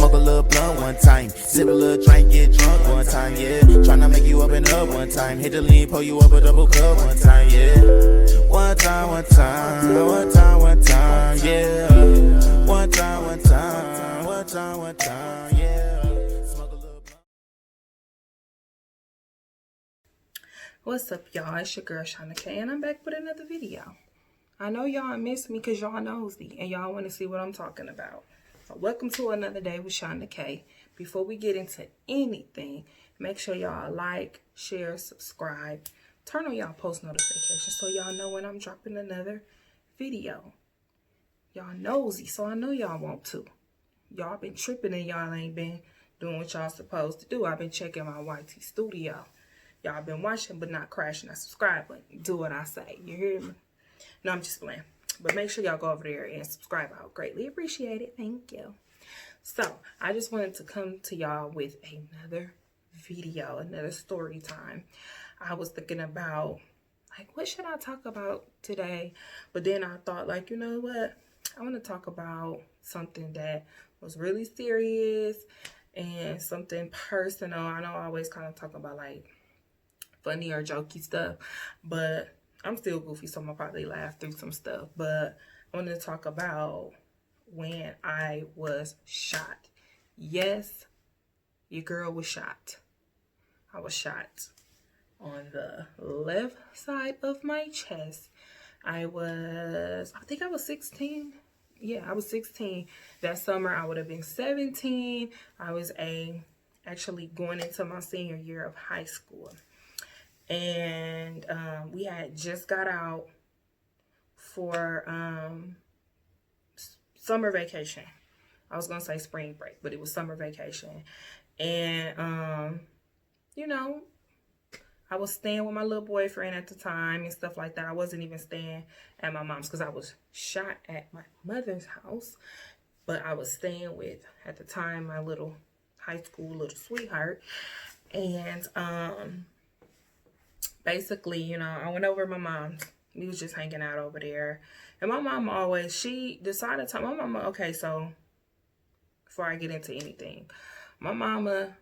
Smoke a little blunt one time, sip a little drink, get drunk one time, yeah. Tryna make you up and up one time, hit the lean, pull you up a double cup one time, yeah. One time, one time, one time, one time, yeah. One time, one time, one time, one time, yeah. Smoke a little blunt. What's up, y'all? It's your girl Shonda K, and I'm back with another video. I know y'all miss me because y'all nosy and y'all want to see what I'm talking about. So welcome to another day with Shonda K. Before we get into anything, make sure y'all like, share, subscribe, turn on y'all post notifications so y'all know when I'm dropping another video. Y'all nosy, so I know y'all want to. Y'all been tripping and y'all ain't been doing what y'all supposed to do. I've been checking my YT studio. Y'all been watching but not crashing that subscribe button. Do what I say. You hear me? No, I'm just playing. But make sure y'all go over there and subscribe. I would greatly appreciate it. Thank you. So, I just wanted to come to y'all with another video, another story time. I was thinking about, like, what should I talk about today? But then I thought, like, you know what? I want to talk about something that was really serious and something personal. I know I always kind of talk about, like, funny or jokey stuff, but I'm still goofy, so I'm gonna probably laugh through some stuff. But I want to talk about when I was shot. Yes, your girl was shot. I was shot on the left side of my chest. I think I was 16. Yeah, I was 16. That summer, I would have been 17. I was actually going into my senior year of high school. And we had just got out for summer vacation. I was gonna say spring break, but it was summer vacation. And you know, I was staying with my little boyfriend at the time and stuff like that. I wasn't even staying at my mom's because I was shot at my mother's house. But I was staying with, at the time, my little high school little sweetheart. And basically, you know, I went over to my mom's. We was just hanging out over there. And my mom always, she decided to, my mama, okay, so before I get into anything, my mama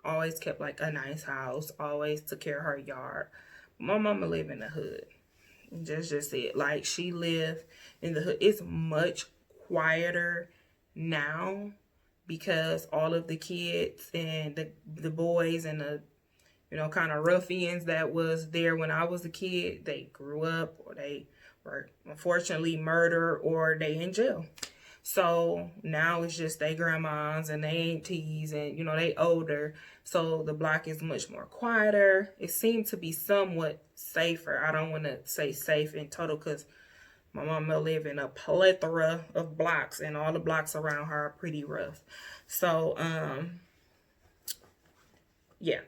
always kept like a nice house, always took care of her yard. My mama lived in the hood. Just it. Like, she lived in the hood. It's much quieter now because all of the kids and the boys and the, you know, kind of ruffians that was there when I was a kid, they grew up or they were unfortunately murdered or they in jail. So now it's just they grandmas and they aunties and, you know, they older. So the block is much more quieter. It seemed to be somewhat safer. I don't want to say safe in total because my mama live in a plethora of blocks and all the blocks around her are pretty rough. So, yeah.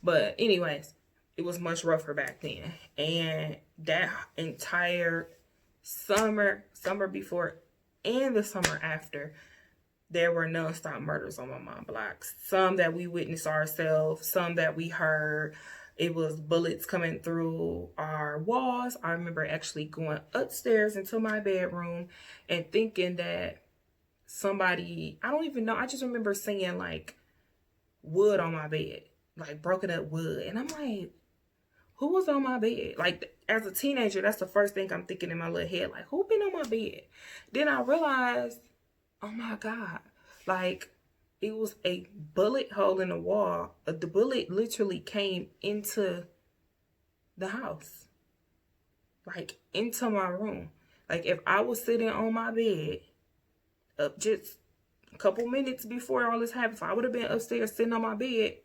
But anyways, it was much rougher back then. And that entire summer before and the summer after, there were nonstop murders on my mom's blocks. Some that we witnessed ourselves, some that we heard. It was bullets coming through our walls. I remember actually going upstairs into my bedroom and thinking that somebody, I don't even know, I just remember seeing like wood on my bed. Like broken up wood. And I'm like, who was on my bed? Like, as a teenager, that's the first thing I'm thinking in my little head. Like, who been on my bed? Then I realized, oh my God. Like, it was a bullet hole in the wall. The bullet literally came into the house. Like, into my room. Like, if I was sitting on my bed, up just a couple minutes before all this happened, if I would have been upstairs sitting on my bed,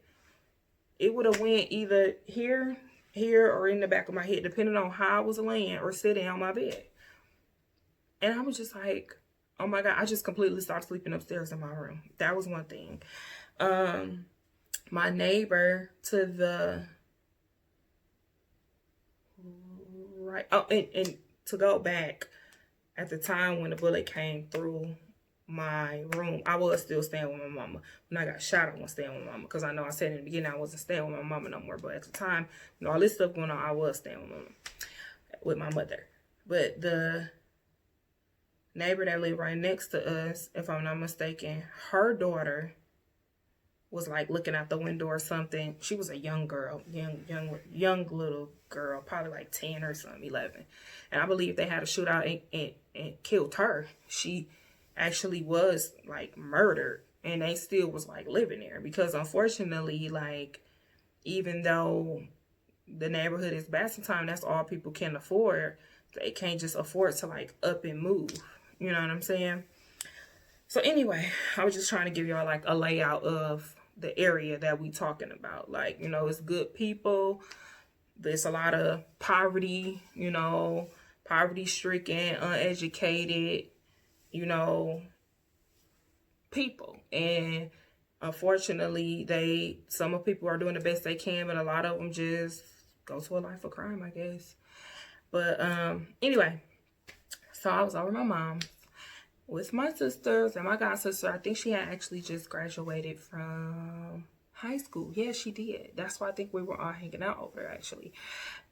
it would have went either here, or in the back of my head, depending on how I was laying or sitting on my bed. And I was just like, oh my God, I just completely stopped sleeping upstairs in my room. That was one thing. My neighbor to the right, oh, and to go back, at the time when the bullet came through my room, I was still staying with my mama. When I got shot, I wasn't staying with my mama because I know I said in the beginning I wasn't staying with my mama no more. But at the time, when all this stuff going on, I was staying with my mother. But the neighbor that lived right next to us, if I'm not mistaken, her daughter was like looking out the window or something. She was a young girl, young little girl, probably like 10 or something, 11. And I believe they had a shootout and killed her. She actually was like murdered, and they still was like living there because unfortunately, like, even though the neighborhood is bad sometimes, that's all people can afford. They can't just afford to like up and move. You know what I'm saying? So anyway, I was just trying to give y'all like a layout of the area that we talking about. Like, you know, it's good people. There's a lot of poverty, you know, poverty-stricken, uneducated, you know, people. And unfortunately, some of people are doing the best they can, but a lot of them just go to a life of crime, I guess. But anyway, so I was over my mom with my sisters and my god sister. I think she had actually just graduated from high school. Yeah, she did. That's why I think we were all hanging out over actually.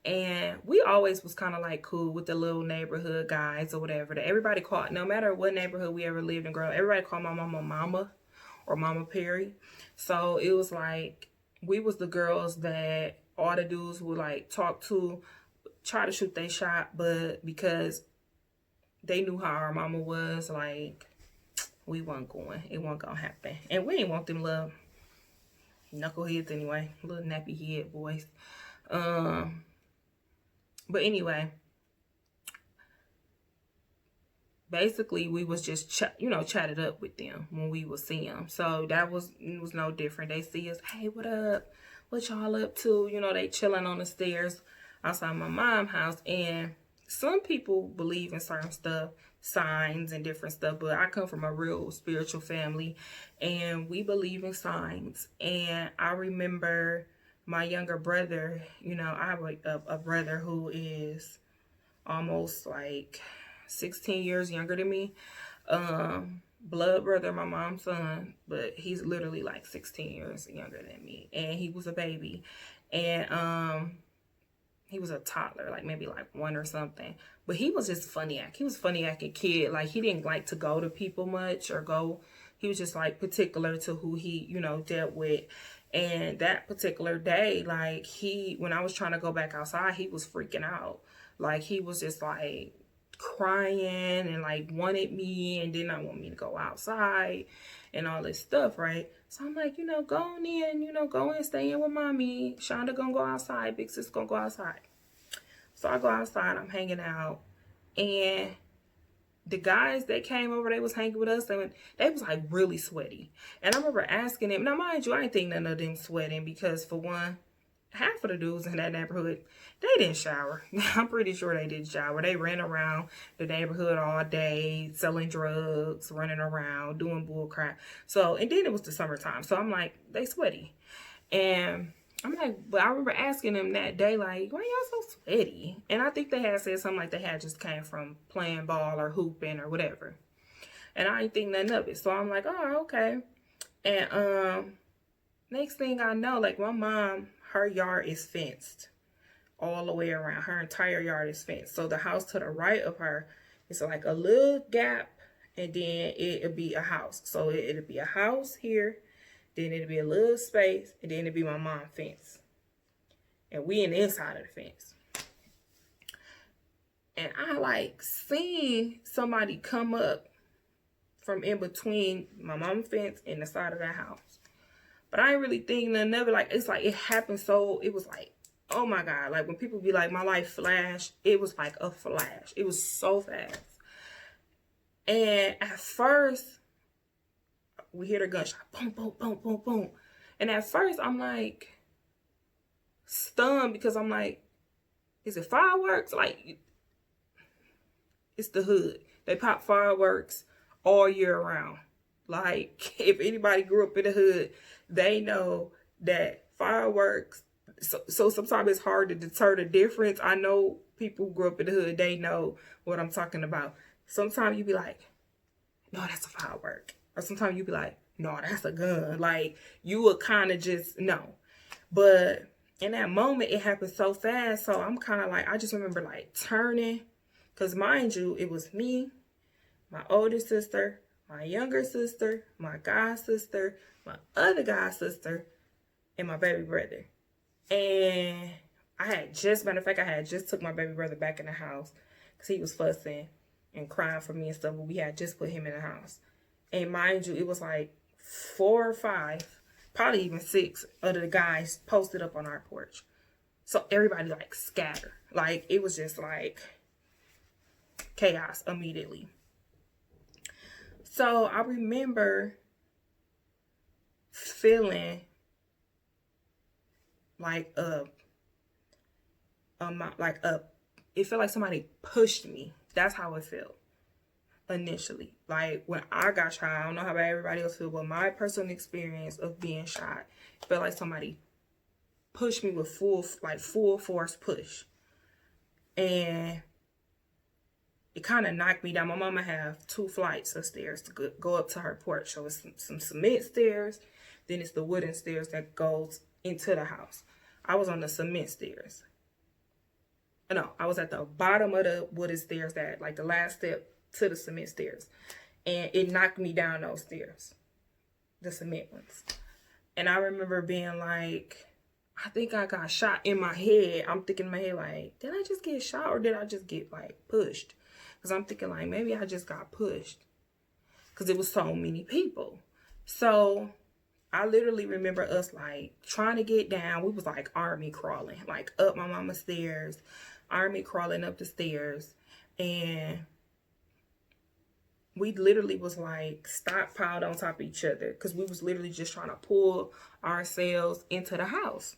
And we always was kind of like cool with the little neighborhood guys or whatever. That everybody called, no matter what neighborhood we ever lived in, girl, everybody called my mama or Mama Perry. So it was like we was the girls that all the dudes would like talk to, try to shoot their shot, but because they knew how our mama was, like, we wasn't going. It wasn't gonna happen. And we didn't want them little knuckleheads anyway. Little nappy head boys. But anyway, basically we was just chatted up with them when we would see them. So it was no different. They see us, hey, what up? What y'all up to? You know, they chilling on the stairs outside my mom's house. And some people believe in certain stuff, signs and different stuff, but I come from a real spiritual family and we believe in signs. And I remember my younger brother, you know, I have a brother who is almost like 16 years younger than me. Blood brother, my mom's son, but he's literally like 16 years younger than me. And he was a baby. And he was a toddler, like maybe like 1 or something. But he was just funny acting. He was a funny acting kid. Like, he didn't like to go to people much or go. He was just like particular to who he, you know, dealt with. And that particular day, like, when I was trying to go back outside, he was freaking out. Like, he was just like crying and like wanted me and did not want me to go outside and all this stuff, right? So I'm like, you know, go on in, you know, go in, stay in with mommy. Shonda gonna go outside, big sis gonna go outside. So I go outside, I'm hanging out, and the guys that came over, they was hanging with us, and they was like really sweaty. And I remember asking them, now mind you, I ain't think none of them sweating because for one, half of the dudes in that neighborhood, they didn't shower. I'm pretty sure they didn't shower. They ran around the neighborhood all day, selling drugs, running around, doing bull crap. So, and then it was the summertime. So I'm like, they sweaty. And I'm like, but I remember asking them that day, like, why y'all so sweaty? And I think they had said something like they had just came from playing ball or hooping or whatever. And I didn't think nothing of it. So I'm like, oh, okay. And next thing I know, like, my mom, her yard is fenced all the way around. Her entire yard is fenced. So the house to the right of her is like a little gap, and then it'll be a house. So it'll be a house here, then it'll be a little space, and then it'll be my mom's fence. And we in the inside of the fence. And I like seen somebody come up from in between my mom's fence and the side of that house. But I ain't really think nothing of it. Like, it's like it happened so, it was like, oh my God. Like, when people be like, my life flashed, it was like a flash. It was so fast. And at first, we hear the gunshot. Boom, boom, boom, boom, boom. And at first, I'm like, stunned because I'm like, is it fireworks? Like, it's the hood. They pop fireworks all year round. Like, if anybody grew up in the hood, they know that fireworks, so sometimes it's hard to deter the difference. I know people who grew up in the hood, they know what I'm talking about. Sometimes you be like, no, that's a firework. Or sometimes you be like, no, that's a gun. Like, you would kind of just know. But in that moment, it happened so fast. So I'm kind of like, I just remember like turning. Because mind you, it was me, my older sister, my younger sister, my god sister, my other god sister, and my baby brother. And matter of fact, I had just took my baby brother back in the house because he was fussing and crying for me and stuff, but we had just put him in the house. And mind you, it was like 4 or 5, probably even 6 of the guys posted up on our porch. So everybody like scattered. Like it was just like chaos immediately. So I remember feeling like it felt like somebody pushed me. That's how it felt initially. Like when I got shot, I don't know how about everybody else feel, but my personal experience of being shot, it felt like somebody pushed me with full force push. And it kind of knocked me down. My mama have 2 flights of stairs to go up to her porch. So it's some cement stairs, then it's the wooden stairs that goes into the house. I was on the cement stairs. No, I was at the bottom of the wooden stairs, that like the last step to the cement stairs. And it knocked me down those stairs, the cement ones. And I remember being like, I think I got shot in my head. I'm thinking in my head like, did I just get shot or did I just get like pushed? Because I'm thinking like, maybe I just got pushed. Because it was so many people. So I literally remember us like trying to get down. We was like army crawling, like up my mama's stairs, army crawling up the stairs. And we literally was like stockpiled on top of each other because we was literally just trying to pull ourselves into the house,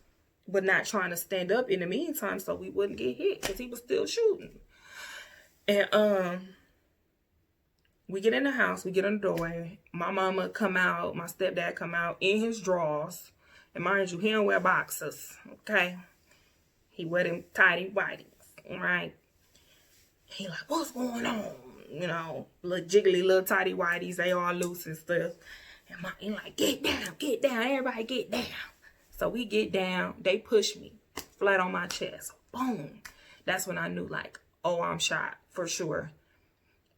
but not trying to stand up in the meantime so we wouldn't get hit because he was still shooting. And we get in the house, we get on the doorway. My mama come out, my stepdad come out in his drawers. And mind you, he don't wear boxers, okay? He wear them tighty whities, right? He like, what's going on? You know, little jiggly little tighty whities, they all loose and stuff. And he like, get down, everybody get down. So we get down, they push me flat on my chest. Boom. That's when I knew like, oh, I'm shot for sure.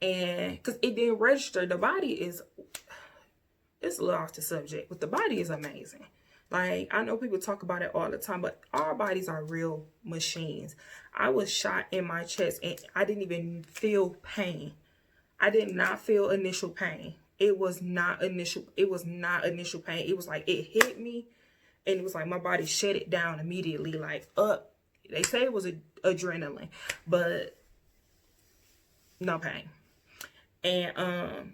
And because it didn't register, the body is, it's a little off the subject, but the body is amazing. Like, I know people talk about it all the time, but our bodies are real machines. I was shot in my chest and I didn't even feel pain. I did not feel initial pain. It was not initial pain. It was like it hit me and it was like my body shut it down immediately, like up. They say it was adrenaline, but no pain. And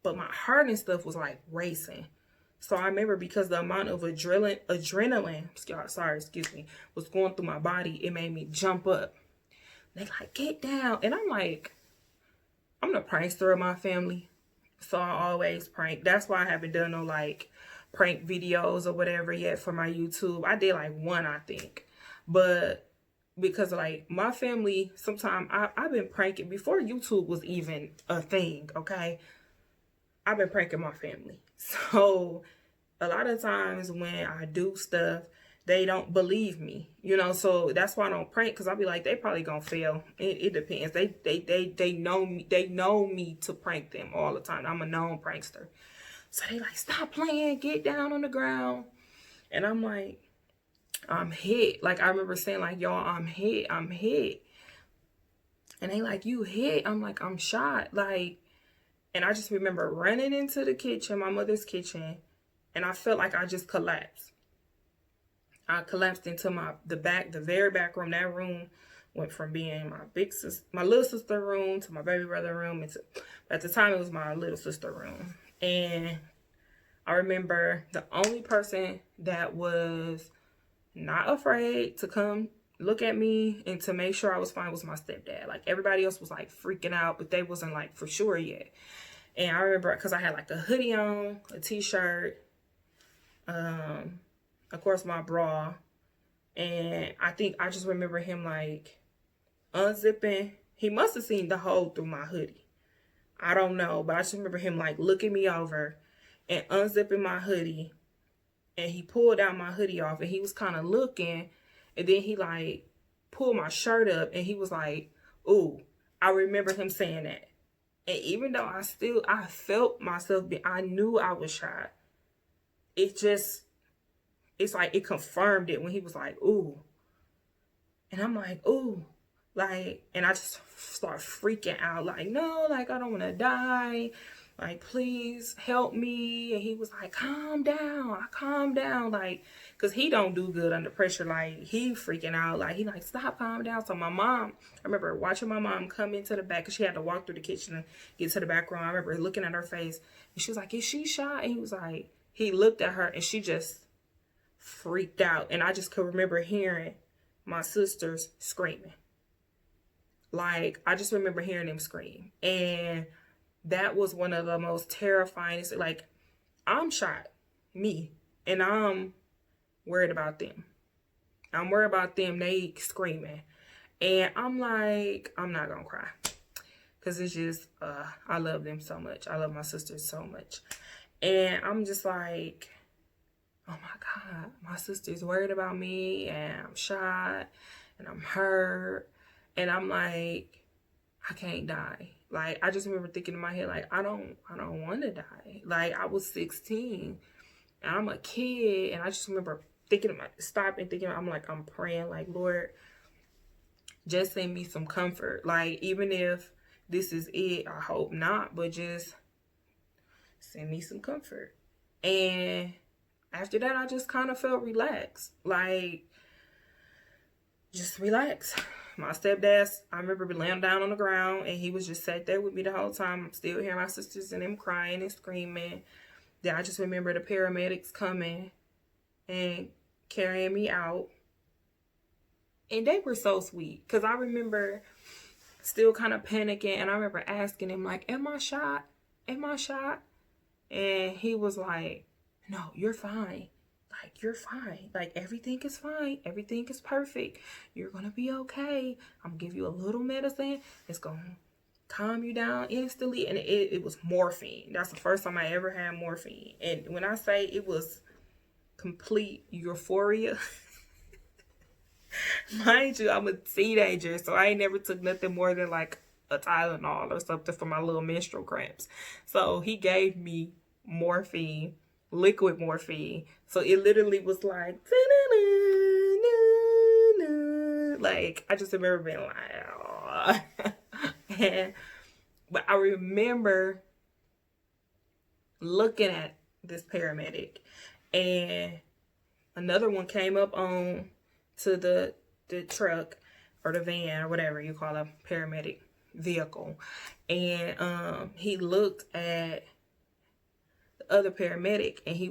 but my heart and stuff was like racing. So I remember because the amount of adrenaline, was going through my body, it made me jump up. They like, get down. And I'm like, I'm the prankster of my family. So I always prank. That's why I haven't done no like prank videos or whatever yet for my YouTube. I did like one, I think. But because like my family, sometimes I've been pranking before YouTube was even a thing, okay? I've been pranking my family. So a lot of times when I do stuff, they don't believe me, you know, so that's why I don't prank, because I'll be like, they probably gonna fail. It depends. They know me to prank them all the time. I'm a known prankster. So they like, stop playing, get down on the ground. And I'm like, I'm hit. Like I remember saying like, y'all, I'm hit. And they like, you hit? I'm like, I'm shot. Like, and I just remember running into the kitchen, my mother's kitchen, and I felt like I just collapsed. I collapsed into the very back room. That room went from being my little sister room to my baby brother room. At the time, it was my little sister room. And I remember the only person that was not afraid to come look at me and to make sure I was fine was my stepdad. Like everybody else was like freaking out, but they wasn't like for sure yet. And I remember because I had like a hoodie on, a t-shirt, of course my bra, and I just remember him like unzipping. He must have seen the hole through my hoodie. I don't know, but I just remember him like looking me over and unzipping my hoodie, and he pulled out my hoodie off and he was kind of looking, and then he like pulled my shirt up and he was like, ooh, I remember him saying that. And even though I felt myself, I knew I was shy. It's like it confirmed it when he was like, ooh. And I'm like, ooh. Like, and I just start freaking out. Like, no, like, I don't want to die. Like, please help me. And he was like, calm down. Like, because he don't do good under pressure. Like, he freaking out. Like, he like, stop, calm down. So my mom, I remember watching my mom come into the back, because she had to walk through the kitchen and get to the back room. I remember looking at her face, and she was like, is she shy? And he was like, he looked at her, and she just freaked out. And I just could remember hearing my sisters screaming. Like, I just remember hearing them scream. And that was one of the most terrifying. Like, I'm shot, me, and I'm worried about them. I'm worried about them, they screaming. And I'm like, I'm not gonna cry. Because it's just, I love them so much. I love my sisters so much. And I'm just like, oh my God, my sister's worried about me, and I'm shot, and I'm hurt. And I'm like, I can't die. Like, I just remember thinking in my head, like, I don't want to die. Like, I was 16 and I'm a kid. And I just remember thinking, I'm like, I'm praying, like, Lord, just send me some comfort. Like, even if this is it, I hope not, but just send me some comfort. And after that, I just kind of felt relaxed. Like, just relax. My stepdad, I remember laying down on the ground, and he was just sat there with me the whole time. I'm still hearing my sisters and them crying and screaming. Then I just remember the paramedics coming and carrying me out. And they were so sweet, because I remember still kind of panicking, and I remember asking him, like, am I shot? Am I shot? And he was like, no, you're fine. Like, you're fine. Like, everything is fine. Everything is perfect. You're going to be okay. I'm going to give you a little medicine. It's going to calm you down instantly. And it was morphine. That's the first time I ever had morphine. And when I say it was complete euphoria, mind you, I'm a teenager, so I ain't never took nothing more than like a Tylenol or something for my little menstrual cramps. So he gave me morphine, liquid morphine. So it literally was like, like, I just remember being like, oh. But I remember looking at this paramedic, and another one came up on to the truck or the van or whatever you call a paramedic vehicle, and he looked at the other paramedic, and he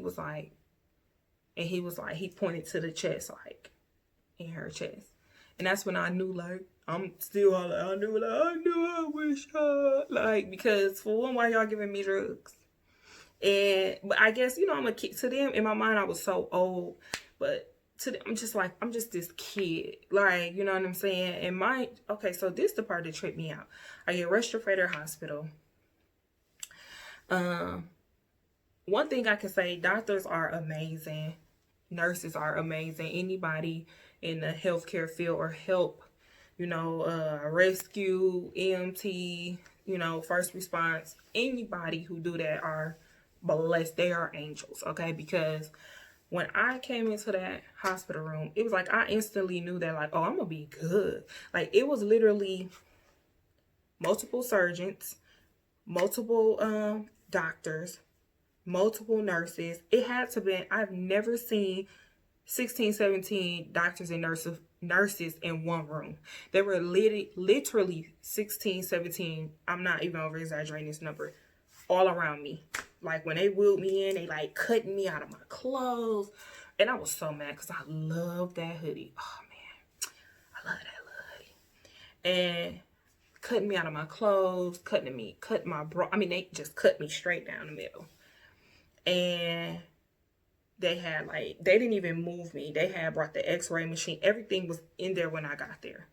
pointed to the chest, like in her chest. And that's when I knew, like, I knew I was shot, like, because for one, why y'all giving me drugs? But I guess, you know, I'm a kid. To them, in my mind, I was so old, but to them, I'm just like, I'm just this kid, like, you know what I'm saying? And okay, so this is the part that tripped me out. I get rushed to Frederick Hospital. One thing I can say, doctors are amazing. Nurses are amazing. Anybody in the healthcare field or help, you know, rescue, EMT, you know, first response, anybody who do that are blessed. They are angels, okay? Because when I came into that hospital room, it was like I instantly knew that, like, oh, I'm gonna be good. Like, it was literally multiple surgeons, multiple doctors, multiple nurses. It had to be, I've never seen 16, 17 doctors and nurses in one room. There were literally 16, 17, I'm not even over exaggerating this number, all around me. Like, when they wheeled me in, they like cutting me out of my clothes. And I was so mad because I love that hoodie. Oh man, I love that little hoodie. And cutting me out of my clothes, cutting my bra. I mean, they just cut me straight down the middle. And they had, like, they didn't even move me. They had brought the x-ray machine. Everything was in there when I got there.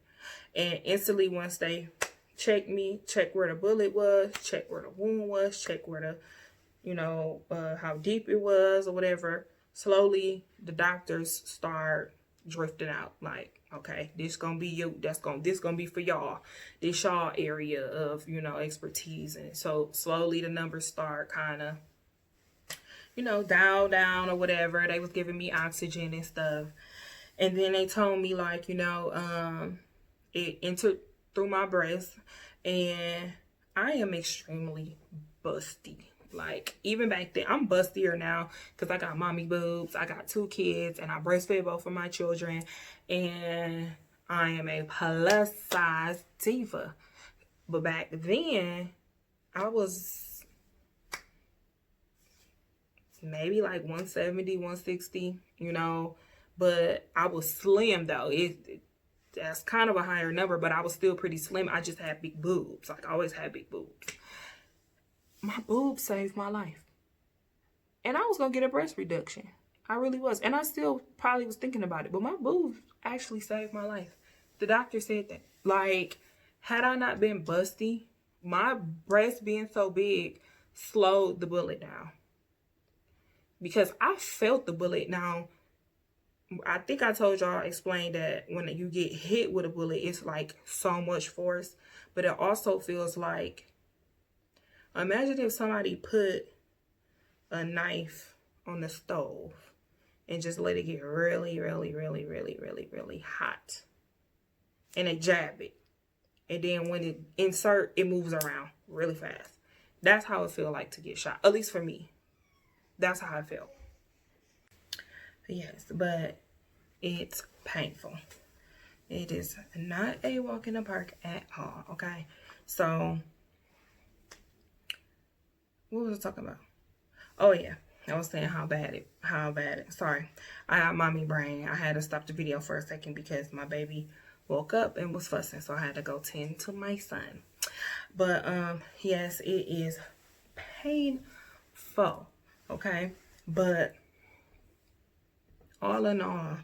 And instantly, once they checked me, checked where the bullet was, checked where the wound was, checked where the, you know, how deep it was or whatever, slowly the doctors start drifting out. Like, okay, this gonna be you. This gonna be for y'all. This y'all area of, you know, expertise. And so slowly the numbers start kind of, you know, down or whatever. They was giving me oxygen and stuff. And then they told me, like, you know, it entered through my breast, and I am extremely busty. Like, even back then, I'm bustier now because I got mommy boobs. I got 2 kids, and I breastfed both of my children, and I am a plus size diva. But back then, I was maybe like 170, 160, you know, but I was slim though. That's kind of a higher number, but I was still pretty slim. I just had big boobs. Like, I always had big boobs. My boobs saved my life. And I was going to get a breast reduction. I really was. And I still probably was thinking about it. But my boobs actually saved my life. The doctor said that. Like, had I not been busty, my breast being so big slowed the bullet down. Because I felt the bullet. Now, I think I told y'all, explained that when you get hit with a bullet, it's like so much force. But it also feels like, imagine if somebody put a knife on the stove and just let it get really, really, really, really, really, really hot. And they jab it. And then when it insert, it moves around really fast. That's how it feels like to get shot. At least for me. That's how I felt. Yes, but it's painful. It is not a walk in the park at all, okay? So, what was I talking about? Oh, yeah. I was saying how bad it. Sorry. I got mommy brain. I had to stop the video for a second because my baby woke up and was fussing. So I had to go tend to my son. But, yes, it is painful, okay? But all in all,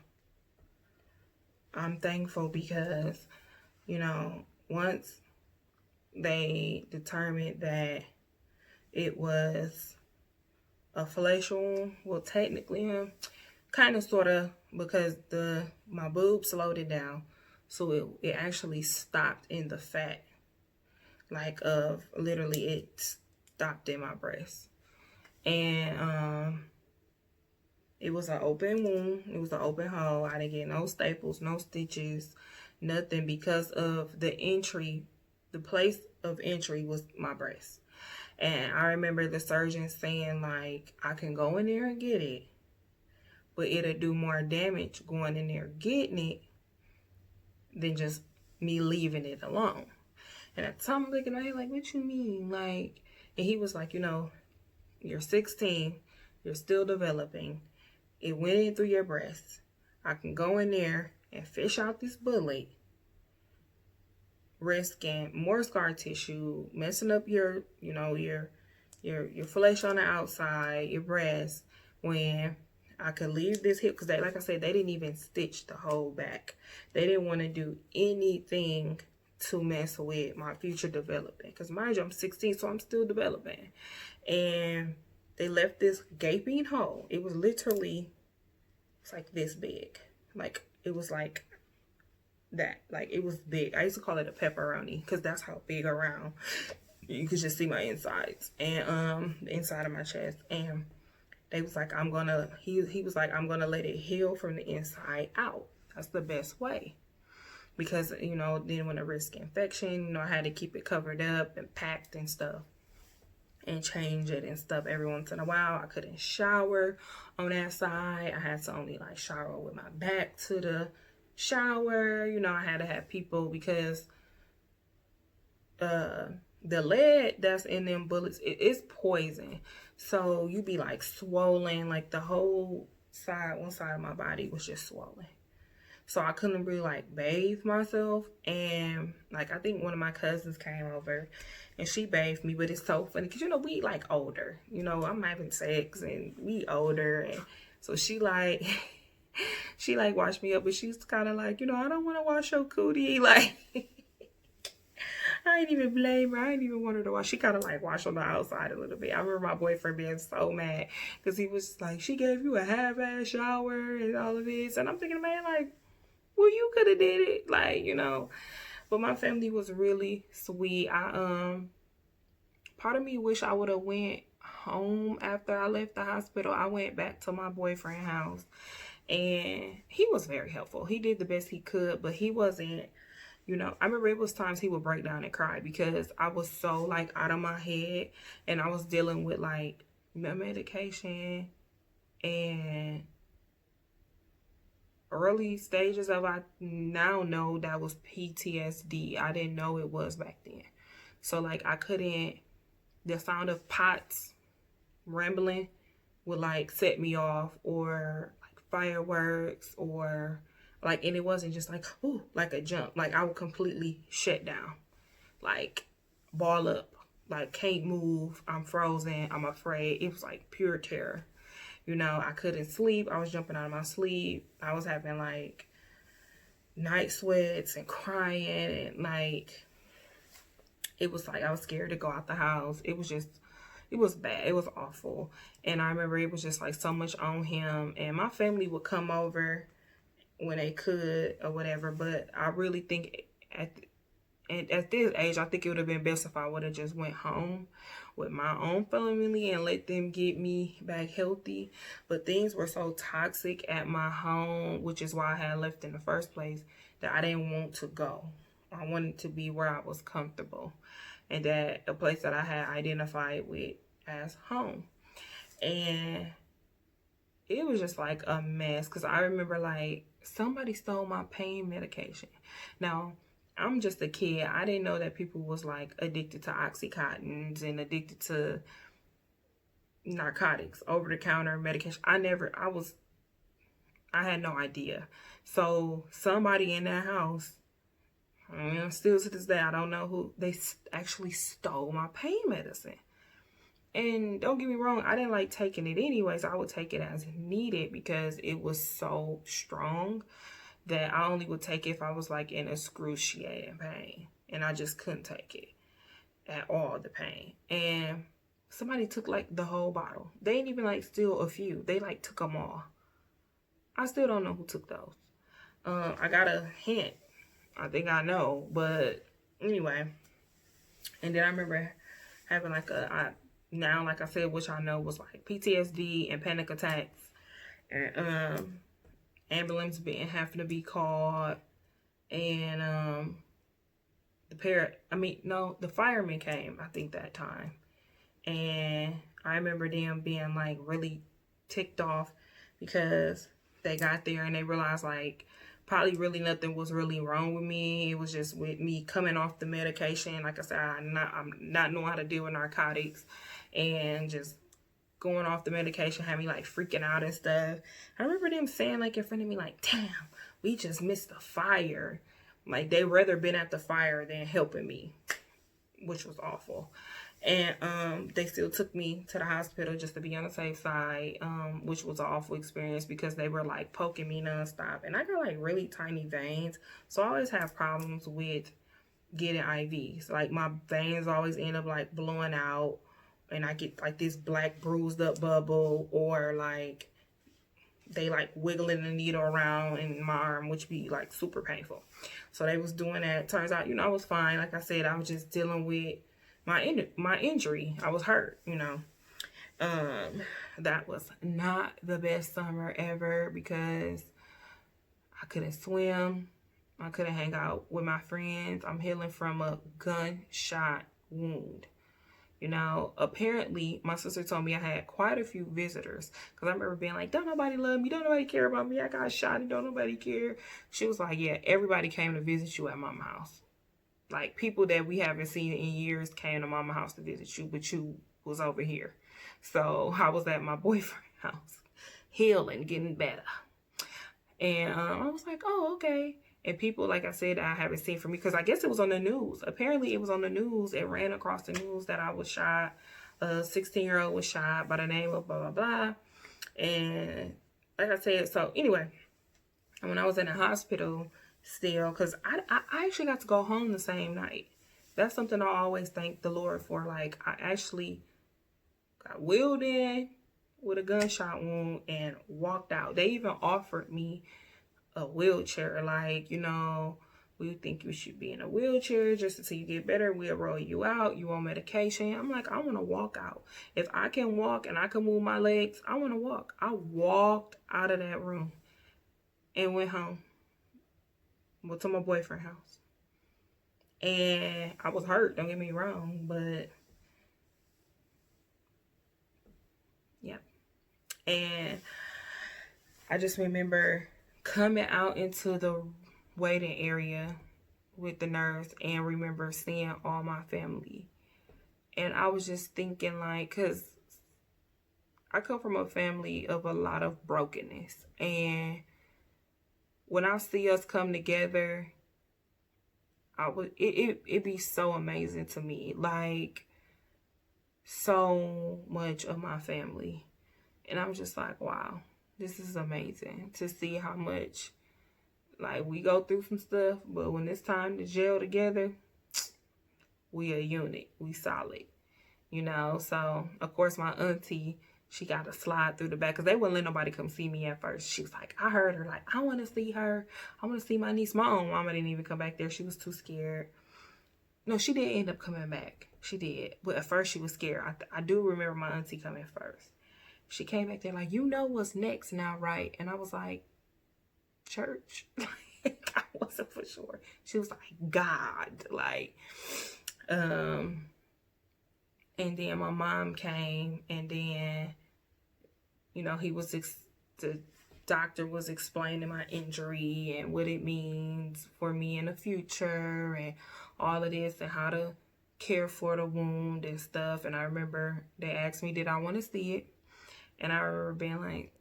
I'm thankful because, you know, once they determined that it was a facial wound, well, technically, kind of, sort of, because my boob slowed it down, so it actually stopped in the fat, like, literally it stopped in my breast. And it was an open wound. It was an open hole. I didn't get no staples, no stitches, nothing, because of the entry. The place of entry was my breast. And I remember the surgeon saying, like, I can go in there and get it, but it'll do more damage going in there getting it than just me leaving it alone. And at the time, I'm looking at him like, what you mean? Like, and he was like, you know, you're 16, you're still developing. It went in through your breast. I can go in there and fish out this bullet, risking more scar tissue, messing up your, you know, your flesh on the outside, your breast, when I could leave this hip, because like I said, they didn't even stitch the whole back. They didn't want to do anything to mess with my future development, because mind you, I'm 16, so I'm still developing. And they left this gaping hole. It was literally, it's like this big. Like, it was like that. Like, it was big. I used to call it a pepperoni because that's how big around. You could just see my insides and the inside of my chest. And they was like, he was like, I'm gonna let it heal from the inside out. That's the best way. Because, you know, didn't want to risk infection. You know, I had to keep it covered up and packed and stuff, and change it and stuff every once in a while. I couldn't shower on that side. I had to only, like, shower with my back to the shower. You know, I had to have people, because the lead that's in them bullets, it's poison. So you be, like, swollen. Like, the whole side, one side of my body was just swollen. So I couldn't really, like, bathe myself. And, like, I think one of my cousins came over and she bathed me. But it's so funny because, you know, we, like, older. You know, I'm having sex and we older. And so she, like, she, like, washed me up. But she's kind of like, you know, I don't want to wash your cootie. Like, I ain't even blame her. I ain't even want her to wash. She kind of like washed on the outside a little bit. I remember my boyfriend being so mad because he was like, she gave you a half-ass shower and all of this. And I'm thinking, man, like, well, you could have did it. Like, you know. But my family was really sweet. Part of me wish I would have went home after I left the hospital. I went back to my boyfriend's house. And he was very helpful. He did the best he could, but he wasn't, you know, I remember it was times he would break down and cry because I was so like out of my head and I was dealing with like medication and early stages of, I now know that was PTSD. I didn't know it was back then. So like I couldn't, the sound of pots rambling would like set me off, or fireworks, or like, and it wasn't just like, ooh, like a jump. Like I would completely shut down, like ball up, like can't move, I'm frozen, I'm afraid. It was like pure terror. You know, I couldn't sleep. I was jumping out of my sleep. I was having like night sweats and crying, and like it was like I was scared to go out the house. It was just, it was bad. It was awful. And I remember it was just like so much on him. And my family would come over when they could or whatever. But I really think at this age, I think it would have been best if I would have just went home with my own family and let them get me back healthy. But things were so toxic at my home, which is why I had left in the first place, that I didn't want to go. I wanted to be where I was comfortable, and that a place that I had identified with as home. And it was just like a mess, because I remember like somebody stole my pain medication. Now, I'm just a kid. I didn't know that people was like addicted to Oxycontins and addicted to narcotics, over-the-counter medication. I had no idea. So somebody in that house, still to this day, I don't know who, they actually stole my pain medicine. And don't get me wrong, I didn't like taking it anyways. I would take it as needed because it was so strong that I only would take it if I was like in excruciating pain. And I just couldn't take it at all, the pain. And somebody took like the whole bottle. They didn't even like steal a few. They like took them all. I still don't know who took those. I got a hint. I think I know, but anyway. And then I remember having like now, like I said, which I know was like PTSD and panic attacks, and ambulance having to be called, and the firemen came, I think, that time. And I remember them being like really ticked off because they got there and they realized like probably really nothing was really wrong with me. It was just with me coming off the medication. Like I said, I'm not knowing how to deal with narcotics, and just going off the medication had me like freaking out and stuff. I remember them saying like in front of me like, damn, we just missed the fire. Like they'd rather been at the fire than helping me, which was awful. And they still took me to the hospital just to be on the safe side, which was an awful experience because they were like poking me nonstop. And I got like really tiny veins, so I always have problems with getting IVs. Like my veins always end up like blowing out, and I get like this black bruised up bubble, or like they like wiggling the needle around in my arm, which be like super painful. So they was doing that. Turns out, I was fine. Like I said, I was just dealing with my injury. I was hurt, That was not the best summer ever because I couldn't swim. I couldn't hang out with my friends. I'm healing from a gunshot wound. Apparently my sister told me I had quite a few visitors, because I remember being like, don't nobody love me, don't nobody care about me, I got shot and don't nobody care. She was like, yeah, everybody came to visit you at Mama's house. Like people that we haven't seen in years came to Mama's house to visit you, but you was over here. So I was at my boyfriend's house, healing, getting better. And I was like, oh, okay. And people, like I said, I haven't seen from me, because I guess it was on the news. Apparently it was on the news. It ran across the news that I was shot. A 16-year-old was shot by the name of blah, blah, blah. And like I said, so anyway, when I was in the hospital still, because I actually got to go home the same night. That's something I always thank the Lord for. Like, I actually got wheeled in with a gunshot wound and walked out. They even offered me a wheelchair. Like, you know, we think you should be in a wheelchair just until you get better. We'll roll you out. You on medication. I'm like, I want to walk out. If I can walk and I can move my legs, I want to walk. I walked out of that room and went home. Well, to my boyfriend's house. And I was hurt, don't get me wrong, but yeah. And I just remember coming out into the waiting area with the nurse and remember seeing all my family. And I was just thinking, like, because I come from a family of a lot of brokenness. And when I see us come together, it'd be so amazing to me. Like, so much of my family. And I'm just like, wow, this is amazing to see how much, like, we go through some stuff, but when it's time to gel together, we a unit, we solid, you know. So of course my auntie, she got to slide through the back because they wouldn't let nobody come see me at first. She was like, I heard her, like, I want to see her. I want to see my niece. My own mama didn't even come back there. She was too scared. No, she did end up coming back. She did. But at first she was scared. I do remember my auntie coming first. She came back there like, you know what's next now, right? And I was like, church? I wasn't for sure. She was like, God. Like, and then my mom came, and then, you know, the doctor was explaining my injury and what it means for me in the future and all of this and how to care for the wound and stuff. And I remember they asked me, did I want to see it? And I remember being like,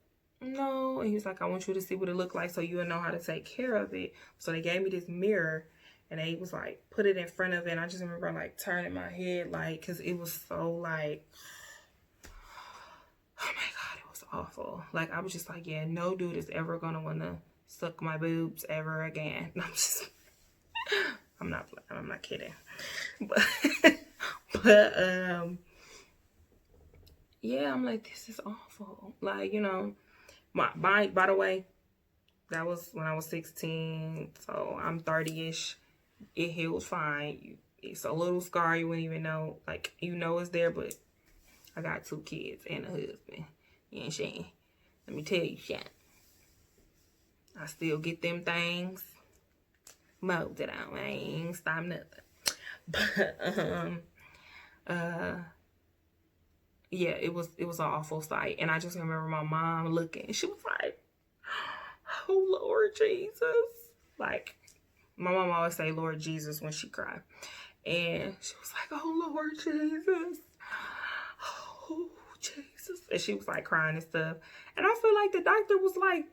no. And he was like, I want you to see what it looked like so you'll know how to take care of it. So they gave me this mirror. And they was like, put it in front of it. And I just remember like turning my head, like, because it was so like, oh my God, it was awful. Like, I was just like, yeah, no dude is ever going to want to suck my boobs ever again. I'm not kidding. But yeah, I'm like, this is awful. Like, you know, by the way, that was when I was 16. So I'm 30-ish. It healed fine. It's a little scar. You wouldn't even know. Like, you know it's there, but I got 2 kids and a husband. You know what I'm saying? Let me tell you, shit. I still get them things molded out. I ain't stop nothing. But, yeah, it was an awful sight. And I just remember my mom looking. She was like, oh, Lord Jesus. Like, my mom always say Lord Jesus when she cried. And she was like, oh, Lord Jesus. Oh, Jesus. And she was like crying and stuff. And I feel like the doctor was like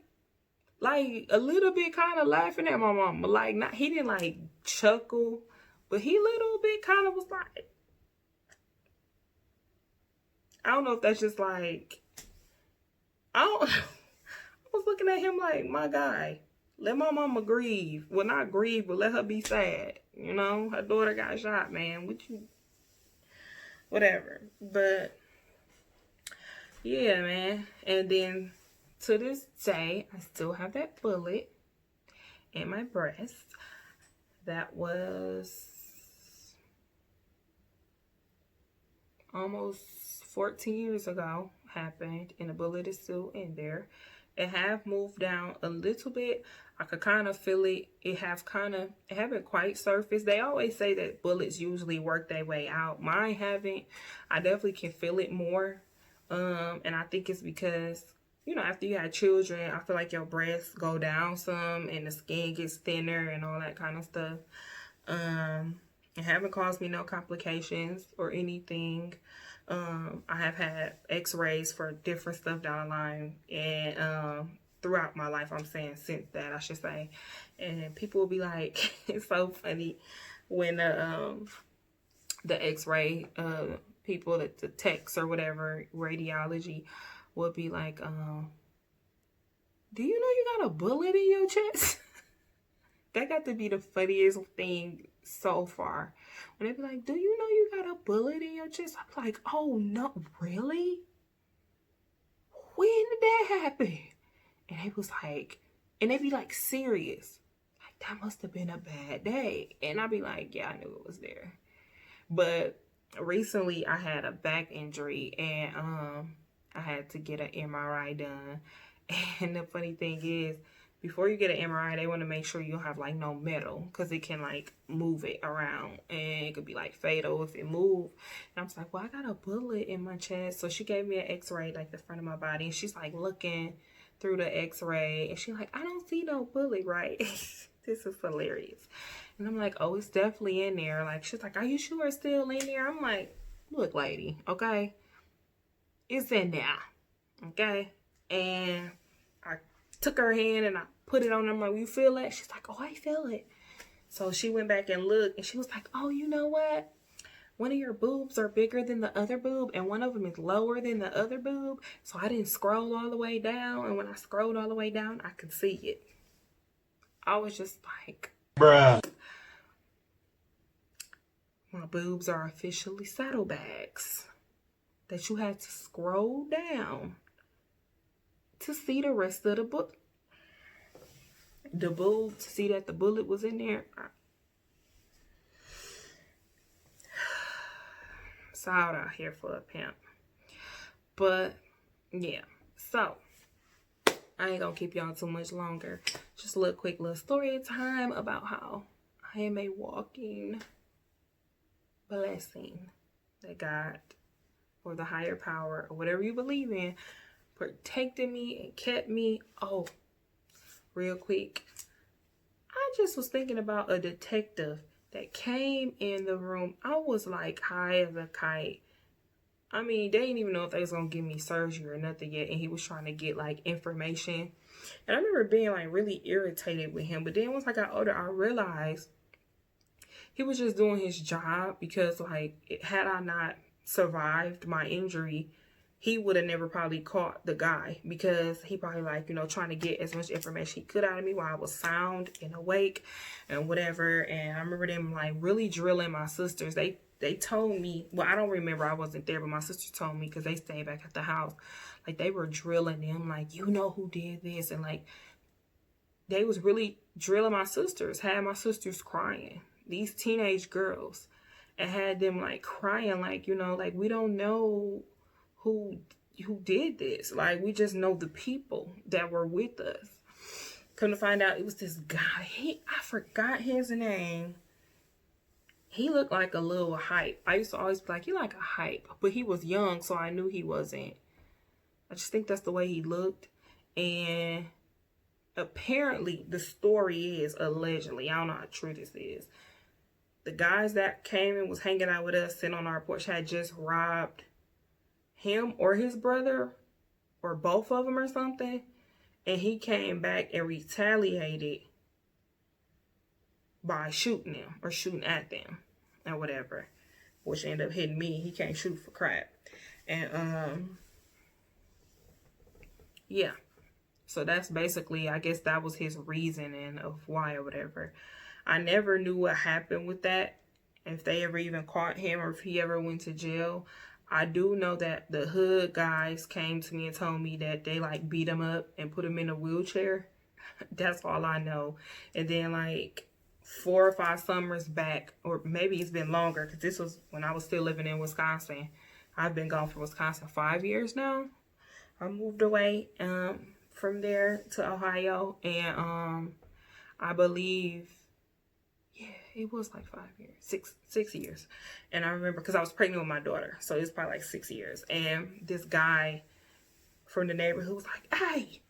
a little bit kind of laughing at my mama. Like, not, he didn't like chuckle, but he little bit kind of was like, I don't know if that's just like, I was looking at him like, my guy, let my mama grieve. Well, not grieve, but let her be sad. You know, her daughter got shot, man. Whatever. But, yeah, man. And then, to this day, I still have that bullet in my breast. That was almost 14 years ago. Happened, and the bullet is still in there. It have moved down a little bit. I could kind of feel it. It haven't quite surfaced. They always say that bullets usually work their way out. Mine haven't. I definitely can feel it more. And I think it's because, you know, after you have children, I feel like your breasts go down some and the skin gets thinner and all that kind of stuff. It haven't caused me no complications or anything. I have had x-rays for different stuff down the line, and throughout my life, I'm saying since that, I should say. And people will be like, it's so funny when the x-ray people, the techs or whatever, radiology, would be like, do you know you got a bullet in your chest? That got to be the funniest thing so far. When they be like, do you know you got a bullet in your chest? I'm like, oh no, really? When did that happen? And they was like, and they be like serious. Like, that must have been a bad day. And I be like, yeah, I knew it was there. But recently I had a back injury and I had to get an MRI done. And the funny thing is, before you get an MRI, they want to make sure you don't have like no metal, because it can like move it around and it could be like fatal if it moves. And I was like, well, I got a bullet in my chest. So she gave me an x-ray, like the front of my body, and she's like looking through the x-ray and she's like, I don't see no bullet, right? This is hilarious. And I'm like, oh, it's definitely in there. Like, she's like, are you sure it's still in there? I'm like, look, lady, okay, it's in there, okay? And I took her hand and I put it on. I'm like, you feel it? She's like, oh, I feel it. So she went back and looked and she was like, oh, you know what? One of your boobs are bigger than the other boob and one of them is lower than the other boob. So I didn't scroll all the way down. And when I scrolled all the way down, I could see it. I was just like, bruh. My boobs are officially saddlebags that you had to scroll down to see the rest of the book. The boob, to see that the bullet was in there. It's out here for a pimp. But yeah, so I ain't gonna keep y'all too much longer. Just a little quick little story time about how I am a walking blessing that God or the higher power or whatever you believe in protected me and kept me. Oh, real quick, I just was thinking about a detective that came in the room. I was like high as a kite. I mean, they didn't even know if they was gonna give me surgery or nothing yet, and he was trying to get like information. And I remember being like really irritated with him. But then once I got older, I realized he was just doing his job, because like, had I not survived my injury, he would have never probably caught the guy, because he probably like, you know, trying to get as much information he could out of me while I was sound and awake and whatever. And I remember them like really drilling my sisters. They told me, well, I don't remember, I wasn't there, but my sister told me, because they stayed back at the house, like they were drilling them, like, you know who did this, and like they was really drilling my sisters, had my sisters crying, these teenage girls, and had them like crying, like, you know, like, we don't know who did this, like, we just know the people that were with us. Come to find out, it was this guy, I forgot his name. He looked like a little hype. I used to always be like, you like a hype, but he was young, so I knew he wasn't. I just think that's the way he looked. And apparently the story is, allegedly, I don't know how true this is, the guys that came and was hanging out with us, sitting on our porch, had just robbed him or his brother, or both of them or something. And he came back and retaliated by shooting them or shooting at them or whatever, which ended up hitting me. He can't shoot for crap. And yeah, so that's basically, I guess that was his reasoning of why or whatever. I never knew what happened with that, if they ever even caught him or if he ever went to jail. I do know that the hood guys came to me and told me that they like beat him up and put him in a wheelchair. That's all I know. And then like 4 or 5 summers back, or maybe it's been longer, because this was when I was still living in Wisconsin. I've been gone from Wisconsin 5 years now. I moved away from there to Ohio, and I believe, yeah, it was like 5 years, 6 years. And I remember, because I was pregnant with my daughter, so it was probably like 6 years. And this guy from the neighborhood was like, hey,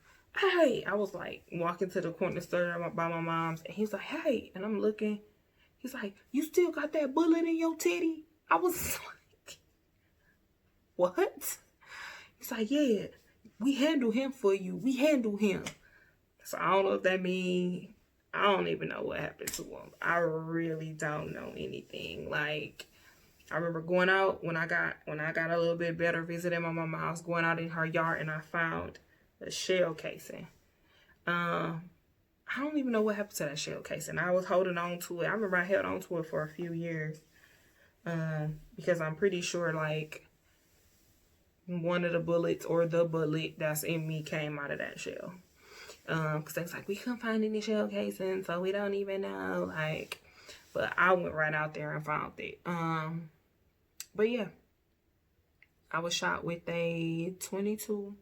I was like walking to the corner store by my mom's, and he was like, hey, and I'm looking, he's like, you still got that bullet in your titty? I was like, what? He's like, yeah, we handle him for you, we handle him. So I don't know if that means, I don't even know what happened to him. I really don't know anything. Like, I remember going out when I got a little bit better, visiting my mama house, going out in her yard, and I found a shell casing. I I don't even know what happened to that shell case, and I was holding on to it. I remember I held on to it for a few years, because I'm pretty sure like one of the bullets or the bullet that's in me came out of that shell. Because they was like, we couldn't find any shell casing, so we don't even know. Like, but I went right out there and found it. But yeah, I was shot with a 22,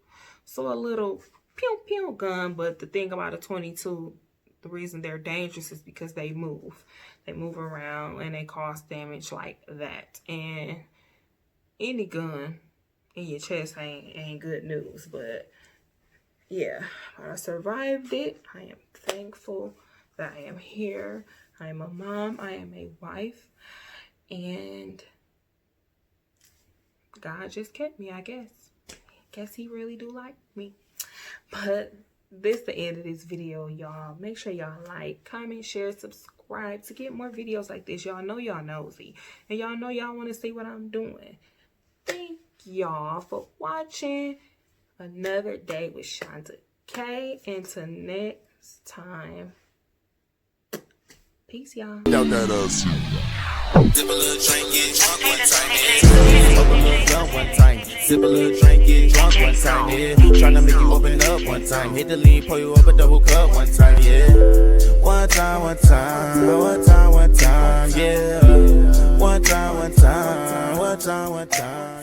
so a little pew pew gun. But the thing about a 22, the reason they're dangerous is because they move around and they cause damage like that. And any gun in your chest ain't good news. But yeah, I survived it. I am thankful that I am here. I am a mom. I am a wife. And God just kept me, I guess. Guess he really do like me. But this is the end of this video, y'all. Make sure y'all like, comment, share, subscribe to get more videos like this. Y'all know y'all nosy. And y'all know y'all want to see what I'm doing. Thank y'all for watching another day with Shonda K. Until next time. Peace, y'all. Sip a little drink, get drunk one time, yeah. Smoke a little blunt one time. Sip a little drink, get drunk one time, yeah. Tryna make you open up one time. Hit the lean, pour you up a double cup one time, yeah. One time, one time, one time, one time, yeah. One time, one time, one time, one time.